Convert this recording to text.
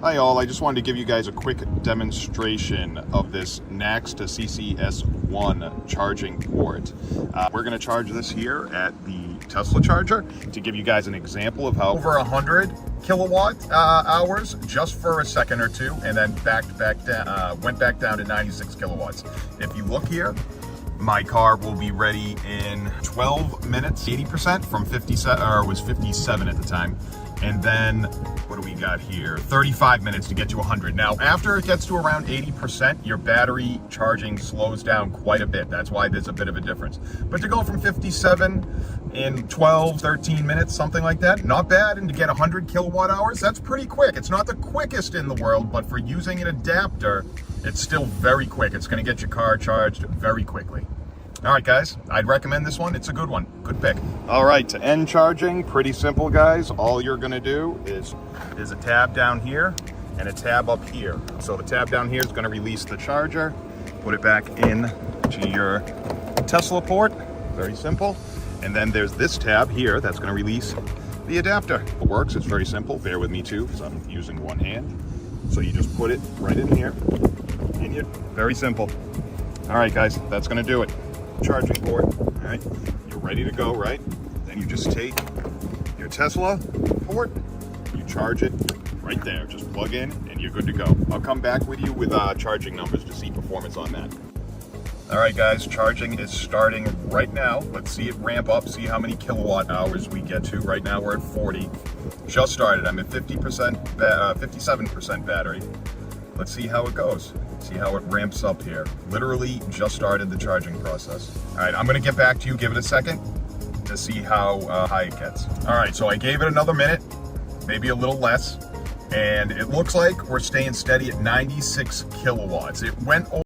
Hi all, I just wanted to give you guys a quick demonstration of this NACS to CCS1 charging port. We're going to charge this here at the Tesla charger to give you guys an example of how over 100 kilowatt hours just for a second or two, and then went back down to 96 kilowatts. If you look here, my car will be ready in 12 minutes, 80% from 57, or it was 57 at the time. And then, what do we got here? 35 minutes to get to 100. Now, after it gets to around 80%, your battery charging slows down quite a bit. That's why there's a bit of a difference. But to go from 57 in 12, 13 minutes, something like that, not bad. And to get 100 kilowatt hours, that's pretty quick. It's not the quickest in the world, but for using an adapter, it's still very quick. It's gonna get your car charged very quickly. All right, guys, I'd recommend this one. It's a good one. Good pick. All right, to end charging, pretty simple, guys. All you're gonna do is a tab down here and a tab up here. So the tab down here is gonna release the charger, put it back in to your Tesla port. Very simple. And then there's this tab here that's gonna release the adapter. It works, it's very simple. Bear with me too, because I'm using one hand. So you just put it right in here. Very simple. All right, guys, that's gonna do it. Charging port. All right, you're ready to go, right? Then you just take your Tesla port, you charge it right there. Just plug in and you're good to go. I'll come back with you with charging numbers to see performance on that. All right, guys, charging is starting right now. Let's see it ramp up, see how many kilowatt hours we get to. Right now we're at 40. Just started. I'm at 57% battery. Let's see how it goes. See how it ramps up here. Literally just started the charging process. All right, I'm gonna get back to you, give it a second to see how high it gets. All right, so I gave it another minute, maybe a little less, and it looks like we're staying steady at 96 kilowatts. It went over